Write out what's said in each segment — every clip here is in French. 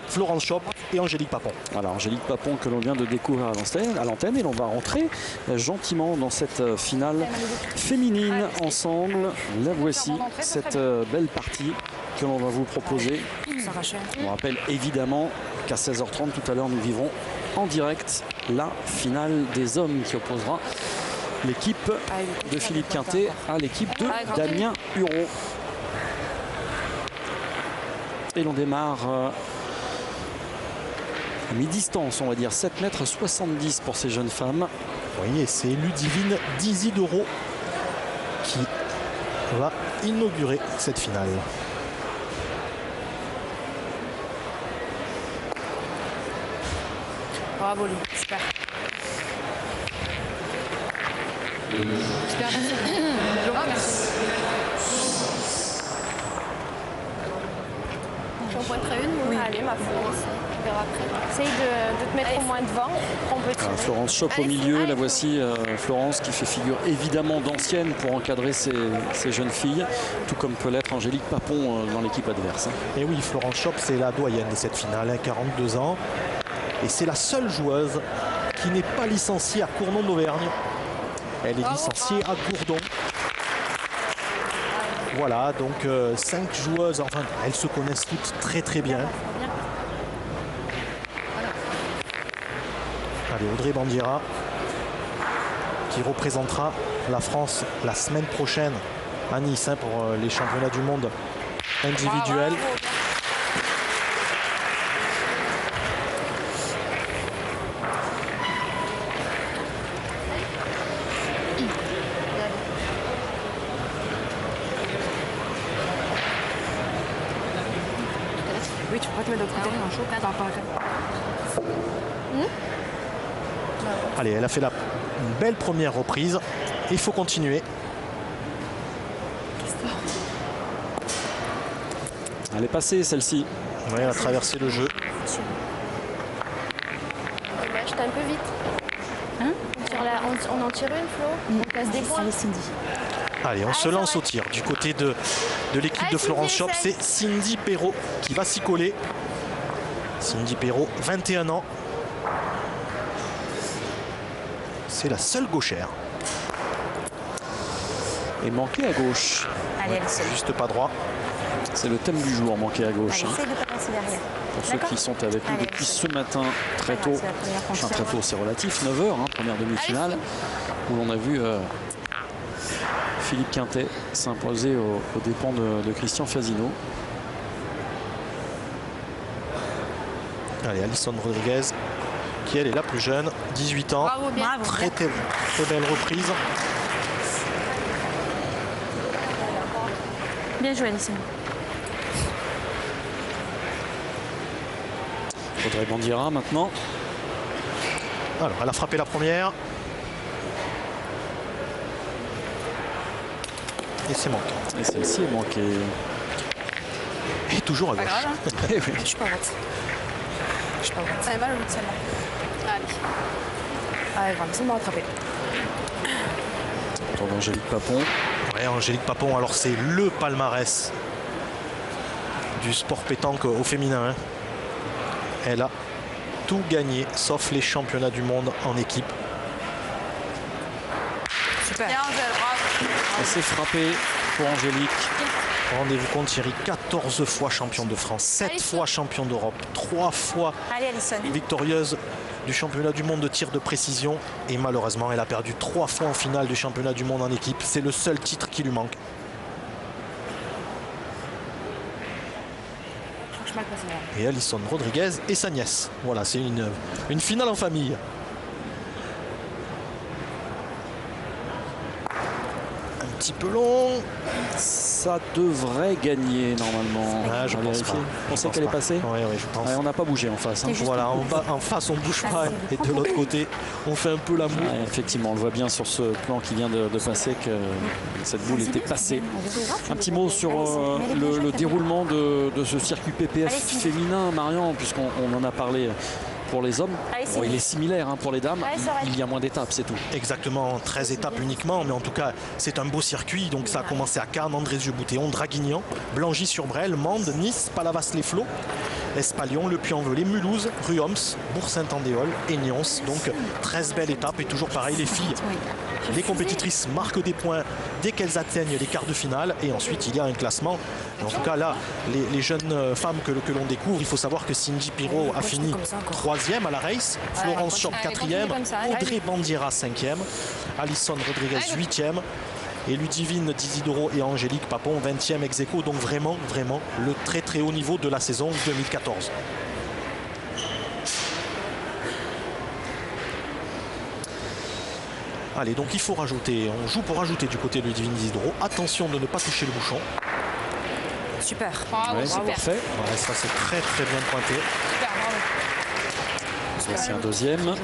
Florence Schopp et Angélique Papon. Voilà, Angélique Papon que l'on vient de découvrir à l'antenne et l'on va rentrer gentiment dans cette finale féminine ensemble. La voici, cette belle partie que l'on va vous proposer. On rappelle évidemment qu'à 16h30 tout à l'heure nous vivrons en direct la finale des hommes qui opposera l'équipe de Philippe Quintet à l'équipe de Damien Huron. Et l'on démarre à mi-distance, on va dire 7,70 m pour ces jeunes femmes. Oui, et c'est Ludivine Dizidoro qui va inaugurer cette finale. Bravo lui, super. Super, merci. J'en pointerai une, oui. Allez, ma Florence, on verra après. Essaye de te mettre au moins devant. Florence Schopp au milieu, la voici, Florence qui fait figure évidemment d'ancienne pour encadrer ces jeunes filles, tout comme peut l'être Angélique Papon dans l'équipe adverse. Et oui, Florence Schopp, c'est la doyenne de cette finale, 42 ans. Et c'est la seule joueuse qui n'est pas licenciée à Cournon d'Auvergne. Elle est licenciée à Gourdon. Voilà, donc 5 joueuses, enfin, elles se connaissent toutes très très bien. Allez, Audrey Bandiera qui représentera la France la semaine prochaine à Nice pour les championnats du monde individuels. Oui, tu pourrais te mettre de l'autre côté, un chaud, pas dans le Allez, elle a fait une belle première reprise. Il faut continuer. Elle est passée celle-ci. Oui, elle a traversé le jeu. J'étais un peu vite. Hein on en tire une, Flo. On passe des points. Allez, Cindy. Allez, on se lance au tir. Du côté de l'équipe de Florence Schopp, c'est Cindy Perrault qui va s'y coller. Cindy Perrault, 21 ans. C'est la seule gauchère. Et manquer à gauche. Allez, ouais, juste pas droit. C'est le thème du jour, manquer à gauche. Allez, essaye de pas passer derrière. Pour ceux qui sont avec nous depuis ce matin, très tôt. Enfin, très tôt, c'est relatif, 9h, hein, première demi-finale, où l'on a vu Philippe Quintet s'imposer aux dépens de Christian Fasino. Allez, Alison Rodriguez, qui elle est la plus jeune, 18 ans. Bravo, bien. Très belle reprise. Bien joué, Alison. Audrey Bandiera maintenant. Alors, elle a frappé la première. Et c'est manqué. Et celle-ci est manquée. Et toujours à gauche. Je suis pas droite. Je suis pas droite. Ça fait mal au bout de celle-là. Allez. Allez, vraiment, c'est bon rattrapé. Autour d'Angélique Papon. Ouais, Angélique Papon, alors c'est le palmarès du sport pétanque au féminin. Hein. Elle a tout gagné, sauf les championnats du monde en équipe. Super. Bien, Angèle, bravo. Elle s'est frappée pour Angélique. Rendez-vous compte, Thierry, 14 fois champion de France, 7 fois champion d'Europe, 3 fois victorieuse du championnat du monde de tir de précision. Et malheureusement, elle a perdu 3 fois en finale du championnat du monde en équipe. C'est le seul titre qui lui manque. Et Alison Rodriguez et sa nièce. Voilà, c'est une finale en famille. Un petit peu long. Ça devrait gagner normalement. Ah, je pense pas. On sait qu'elle est passée. Oui, je pense. Ouais, on n'a pas bougé en face. Hein. Voilà, en face on ne bouge pas. Et de l'autre côté, on fait un peu la moue. Ouais, effectivement, on le voit bien sur ce plan qui vient de passer que cette boule était passée. Un petit mot sur le déroulement de ce circuit PPF féminin, Marion, puisqu'on en a parlé pour les hommes. Bon, il est similaire hein, pour les dames. Il y a moins d'étapes, c'est tout. Exactement, 13 étapes uniquement, mais en tout cas, c'est un beau circuit. Donc ça a commencé à Cannes, Andrézieux-Boutéon, Draguignan, Blangy-sur-Brel, Mende, Nice, Palavas-les-Flots, Espalion, Le Puy-en-Velay, Mulhouse, Ruoms, Bourg-Saint-Andéol et Nyons. Donc 13 belles étapes et toujours pareil, les filles. Les compétitrices marquent des points dès qu'elles atteignent les quarts de finale et ensuite il y a un classement. Et en tout cas là, les jeunes femmes que l'on découvre, il faut savoir que Cindy Pirot a fini 3e à la race, Florence Short 4e, Audrey Bandiera 5e, Alison Rodriguez 8e et Ludivine Dizidoro et Angélique Papon 20e ex aequo. Donc vraiment le très haut niveau de la saison 2014. Allez, donc il faut rajouter, on joue pour rajouter du côté de Ludivine Dizidoro. Attention de ne pas toucher le bouchon. Super. Ouais, c'est parfait. Ouais, ça c'est très bien pointé. Super, bravo. C'est un deuxième.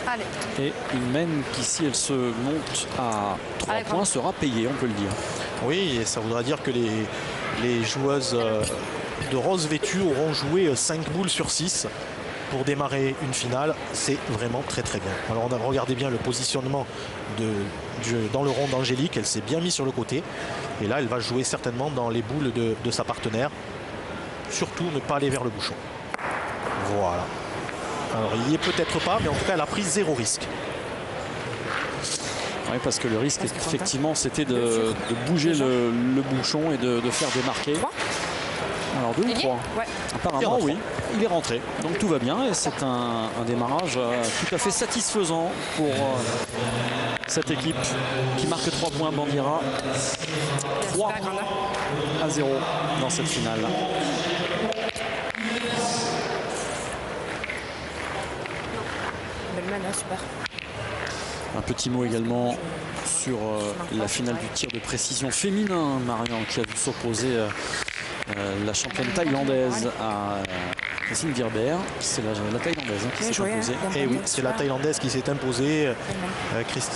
Allez. Et une mène qui, si elle se monte à 3 points, sera payée, on peut le dire. Oui, et ça voudra dire que les joueuses de rose vêtue auront joué 5 boules sur 6 pour démarrer une finale. C'est vraiment très bien. Alors regardez bien le positionnement dans le rond d'Angélique. Elle s'est bien mise sur le côté. Et là, elle va jouer certainement dans les boules de sa partenaire. Surtout ne pas aller vers le bouchon. Voilà. Alors il n'y est peut-être pas, mais en tout cas elle a pris 0 risque. Oui, parce que le risque, effectivement, c'était de bouger le bouchon et de faire démarquer. Alors 2 ou 3 ouais. Apparemment, oui. Il est rentré. Donc tout va bien et c'est un démarrage tout à fait satisfaisant pour cette équipe qui marque 3 points. Bandiera 3-0 dans cette finale. Super. Un petit mot également sur la finale du tir de précision féminin, Marion, qui a vu s'opposer la championne thaïlandaise à Christine Virber. C'est la thaïlandaise qui s'est imposée. Et oui, c'est la thaïlandaise qui s'est imposée.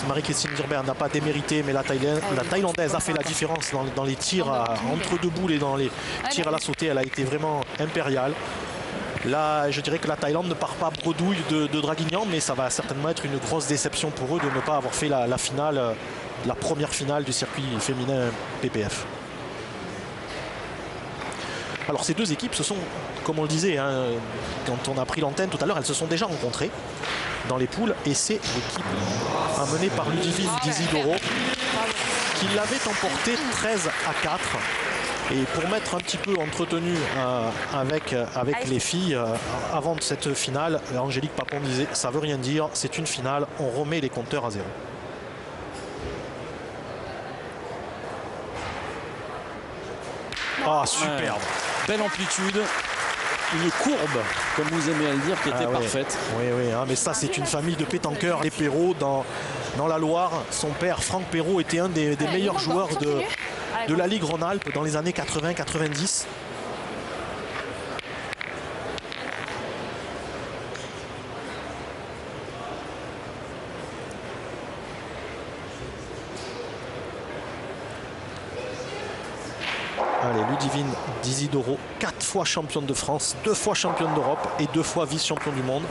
Marie-Christine Virber n'a pas démérité, mais la thaïlandaise a fait la différence dans les tirs entre deux boules et dans les tirs à la sautée. Elle a été vraiment impériale. Là, je dirais que la Thaïlande ne part pas bredouille de Draguignan, mais ça va certainement être une grosse déception pour eux de ne pas avoir fait la finale, la première finale du circuit féminin PPF. Alors ces deux équipes se sont, comme on le disait, hein, quand on a pris l'antenne tout à l'heure, elles se sont déjà rencontrées dans les poules et c'est l'équipe amenée par Ludivine Dizidoro qui l'avait emporté 13-4. Et pour mettre un petit peu entretenu avec les filles, avant de cette finale, Angélique Papon disait « ça veut rien dire, c'est une finale, on remet les compteurs à 0 ». Ah, superbe. Ouais. Belle amplitude, une courbe, comme vous aimez à le dire, qui était parfaite. Oui, hein, mais ça c'est une famille de pétanqueurs. Les Perrault dans la Loire. Son père, Franck Perrault, était un des meilleurs joueurs de la Ligue Rhône-Alpes dans les années 80-90. Allez, Ludivine Dizidoro, 4 fois championne de France, 2 fois championne d'Europe et 2 fois vice-champion du monde.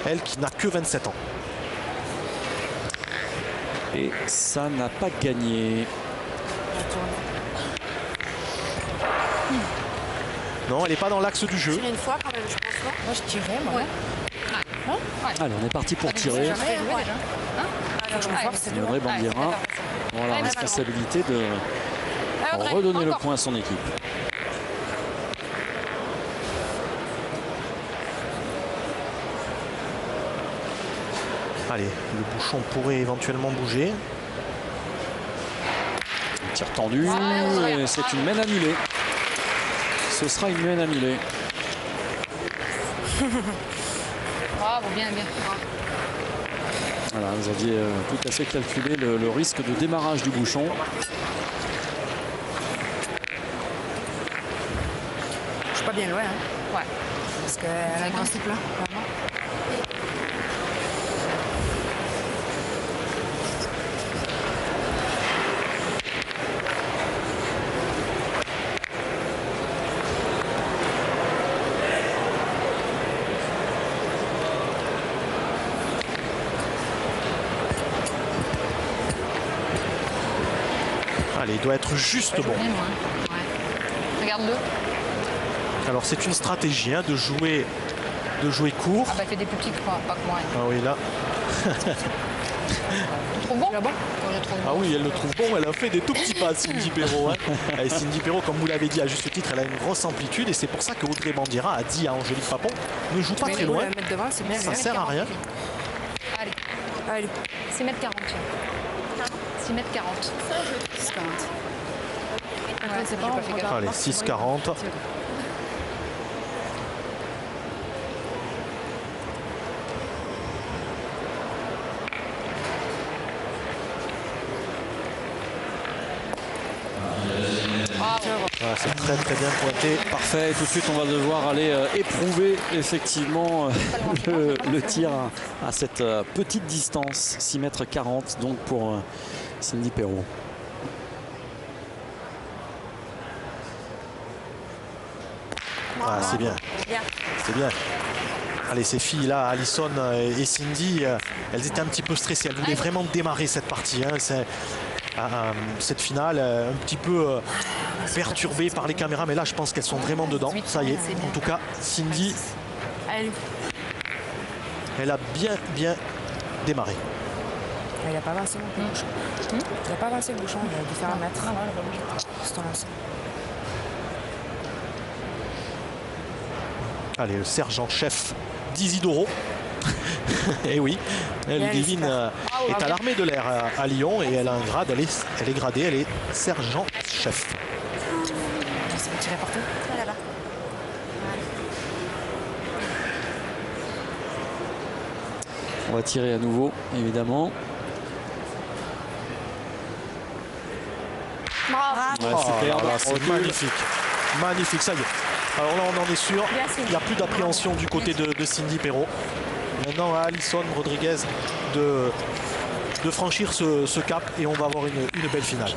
Elle qui n'a que 27 ans. Et ça n'a pas gagné. Non, elle n'est pas dans l'axe du jeu. Une fois quand même, je pense. Non, moi je tirais, moi. Allez, on est parti pour tirer. Audrey Bandiera. Voilà, la responsabilité de redonner le point à son équipe. Allez, le bouchon pourrait éventuellement bouger. Un tir tendu, et c'est une mène annulée. Ce sera une mène annulée. Bravo, bien. Voilà, vous aviez tout à fait calculé le risque de démarrage du bouchon. Je suis pas bien loin, hein. Ouais. Parce qu'elle a un grand cycle là, vraiment. Allez, il doit être juste bon. Ouais. Regarde-le. Alors c'est une stratégie de jouer court. Ah bah elle fait des plus petites, quoi, pas que moi. Ah oui, là. Tu trouves bon là-bas? Ah oui, elle le trouve bon. Elle a fait des tout petits pas, Cindy Perrault. Et Cindy Perrault, comme vous l'avez dit à juste titre, elle a une grosse amplitude. Et c'est pour ça que Audrey Bandiera a dit à Angélique Papon, ne joue pas très loin. Devant, ça sert à rien. Allez. 6 mètres 40. 6 mètres 40. 6 40. Ouais, c'est pas Allez, 6,40. Voilà, c'est très très bien pointé. Parfait, tout de suite on va devoir aller éprouver effectivement le tir à cette petite distance, 6 mètres 40 donc pour Cindy Perrault. Ah, c'est bien. C'est bien. Allez, ces filles-là, Alison et Cindy, elles étaient un petit peu stressées. Elles voulaient vraiment démarrer cette partie. Cette finale, un petit peu perturbée par les caméras. Mais là, je pense qu'elles sont vraiment dedans. Ça y est. En tout cas, Cindy, elle a bien démarré. Il n'a pas avancé le bouchon. Il n'a pas avancé le bouchon. Il a dû faire un mètre. C'est lancé. Allez, le sergent-chef d'Isidoro. Et oui, Ludivine est à l'armée de l'air à Lyon et elle a un grade, elle est gradée, elle est sergent-chef. Ça va tirer partout. Là-bas. On va tirer à nouveau, évidemment. Ouais, superbe, c'est magnifique. Magnifique, ça y est. Alors là, on en est sûr. Il n'y a plus d'appréhension du côté de Cindy Perrault. Maintenant, à Alison Rodriguez de franchir ce cap et on va avoir une belle finale.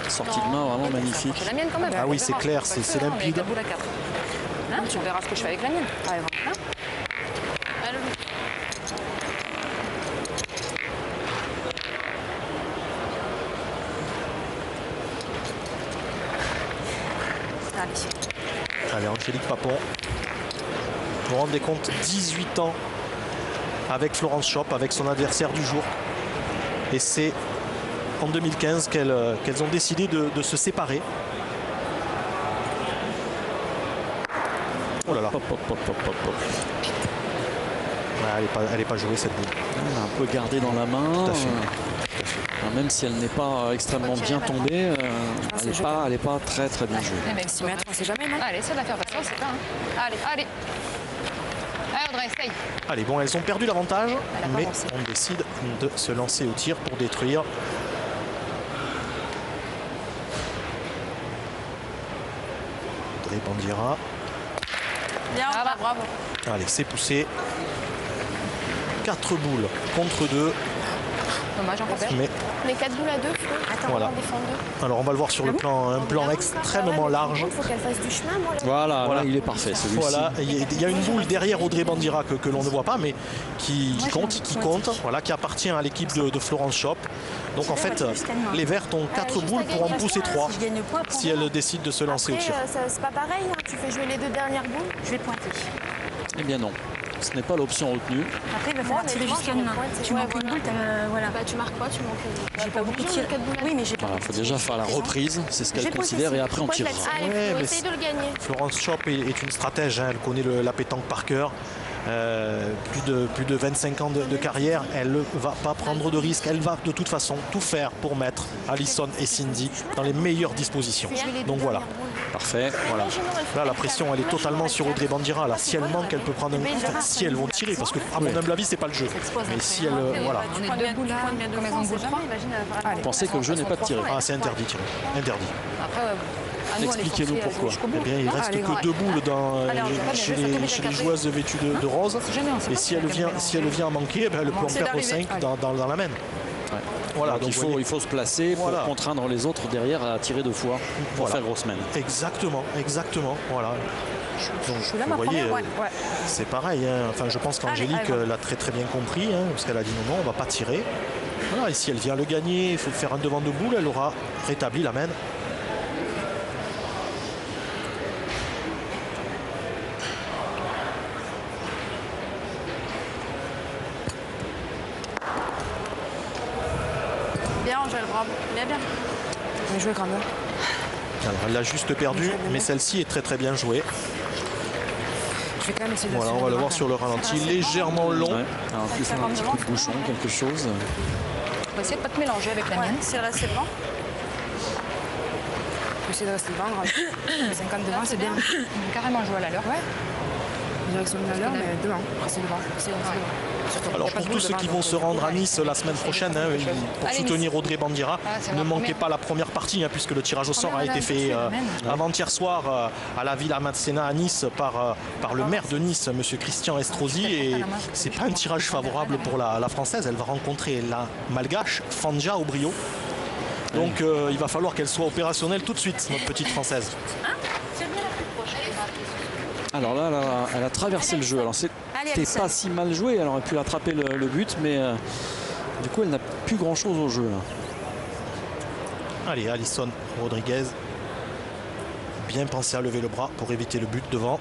Sortie de main vraiment magnifique. C'est la mienne quand même. Ah oui, c'est clair, c'est limpide. Tu verras ce que je fais avec la mienne. Allez, Angélique Papon. Vous vous rendez compte, 18 ans avec Florence Schopp, avec son adversaire du jour. Et c'est en 2015 qu'elles ont décidé de se séparer. Oh là là. Elle n'est pas jouée cette boule. Elle a un peu gardé dans la main. Tout à fait. Même si elle n'est pas extrêmement bien tombée, elle n'est pas très bien jouée. Les mecs, 6 mètres, on sait jamais, non? Allez, ça va faire passer, c'est ça. Allez. Allez, Audrey, essaye. Allez, bon, elles ont perdu l'avantage, mais on décide de se lancer au tir pour détruire. Audrey Bandiera. Bien, bravo. Allez, c'est poussé. 4 boules contre 2. Dommage, encore perd. Mais 4 boules à 2, attends, voilà. on va défendre 2. Alors on va le voir sur le plan, un plan extrêmement large. Il faut qu'elle fasse du chemin, moi. Voilà, Voilà. là, il est parfait celui-ci. Voilà, il y a une boule derrière Audrey Bandiera que l'on ne voit pas, mais qui compte, voilà, qui appartient à l'équipe de Florence Schopp. Donc en fait, les Vertes ont 4 boules pour en pousser 3 si elles décident de se lancer au tir. C'est pas pareil, tu fais jouer les 2 dernières boules. Je vais pointer. Eh bien non, ce n'est pas l'option retenue. Après, il va falloir tirer jusqu'à une main. Tu manques une boule, voilà. Bah, tu marques quoi? Tu manques. J'ai pas beaucoup de tir. Oui, mais j'ai pas. Il faut déjà faire la reprise, c'est ce qu'elle considère, et après on tirera. Allez, Ouais, faut mais essayer de le gagner. Florence Schopp est une stratège, elle connaît la pétanque par cœur. Plus de 25 ans de carrière, elle ne va pas prendre de risques, elle va de toute façon tout faire pour mettre Alison et Cindy dans les meilleures dispositions. Donc voilà. Parfait, voilà. Là, la pression, elle est totalement sur Audrey Bandiera. Là, si elle manque, elle peut prendre un coup. Enfin, si elles vont tirer, parce que, à mon humble avis, c'est pas le jeu. Mais si elle, voilà. On est 2 boules là, comme elles ont boule 3. Vous pensez que le jeu n'est pas de tirer? Ah, c'est interdit, tirer. Interdit. Après, expliquez-nous pourquoi. Eh bien, il reste que 2 boules chez les joueuses vêtues de rose. Et si elle vient à manquer, eh bien, elle peut en perdre 5 dans la main. Ouais. Voilà, donc il faut se placer pour contraindre les autres derrière à tirer 2 fois pour faire grosse main. Exactement. Voilà. Donc, vous voyez, c'est pareil. Hein. Enfin, je pense qu'Angélique l'a très bien compris, hein, parce qu'elle a dit non, on va pas tirer. Voilà, et si elle vient le gagner, il faut faire un devant de boule, elle aura rétabli la main. Bien, Angèle, bravo. Bien, bien. Bien joué, Grandeur. Alors, elle l'a juste perdu, mais celle-ci est très très bien jouée. Je vais quand même essayer de Voilà, on va le voir sur le ralenti, légèrement long. Ouais. Alors, tu fais un petit coup de bouchon, quelque chose. On va essayer de pas te mélanger avec la mienne. C'est resté devant. Je vais essayer de rester devant. 50 devant, c'est bien. Carrément joué à l'heure. Ouais. Direction de l'heure, mais devant. Rester devant. Alors pour tous ceux qui vont se rendre à Nice la semaine prochaine, hein, pour soutenir Audrey Bandiera, ne manquez pas la première partie, hein, puisque le tirage au sort a été fait avant-hier soir à la Villa Massena à Nice par le maire de Nice, monsieur Christian Estrosi, et c'est pas un tirage favorable pour la Française. Elle va rencontrer la Malgache Fanja Aubrio. Donc il va falloir qu'elle soit opérationnelle tout de suite, notre petite Française. Alors là, elle a traversé le jeu. Alors c'était pas si mal joué. Elle aurait pu attraper le but, mais du coup, elle n'a plus grand-chose au jeu. Là. Allez, Alison Rodriguez. Bien pensé à lever le bras pour éviter le but devant.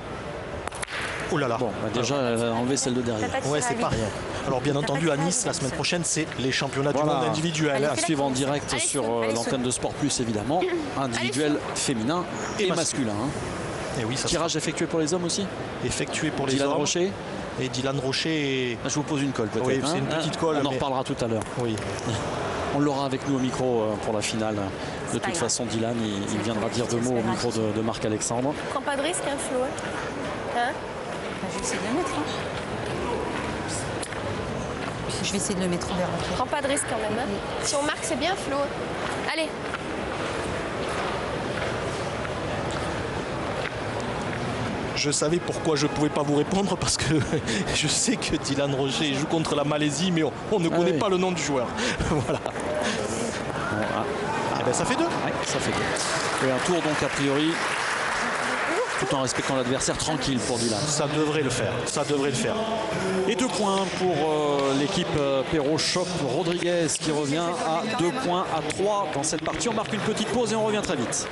Oh là là. Bon, bah déjà, elle a enlevé celle de derrière. Ouais, c'est pas rien. Alors bien entendu, à Nice, la semaine prochaine, c'est les championnats du monde individuels. À suivre en direct sur l'antenne de Sport Plus, évidemment. Individuel féminin et masculin. Hein. Et oui, ça tirage effectué pour les hommes aussi. Effectué pour les Dylan hommes. Rocher. Et Dylan Rocher. Je vous pose une colle peut-être. Oui, c'est une petite colle. On en reparlera tout à l'heure. Oui. On l'aura avec nous au micro pour la finale. De toute façon, Dylan, il viendra dire deux mots au micro de Marc-Alexandre. Prends pas de risque, hein, Flo. Hein? Je vais essayer de le mettre. Hein. Je vais essayer de le mettre vers l'entrée. Prends pas de risque quand même. Hein. Si on marque, c'est bien, Flo. Allez. Je savais pourquoi je ne pouvais pas vous répondre, parce que je sais que Dylan Rocher joue contre la Malaisie, mais on ne connaît pas le nom du joueur. Voilà. Et ben ça fait 2. Ouais, ça fait 2. Et un tour donc a priori, tout en respectant l'adversaire, tranquille pour Dylan. Ça devrait le faire. Ça devrait le faire. Et 2 points pour l'équipe Perrault Chop Rodriguez qui revient à 2 points à 3 dans cette partie. On marque une petite pause et on revient très vite.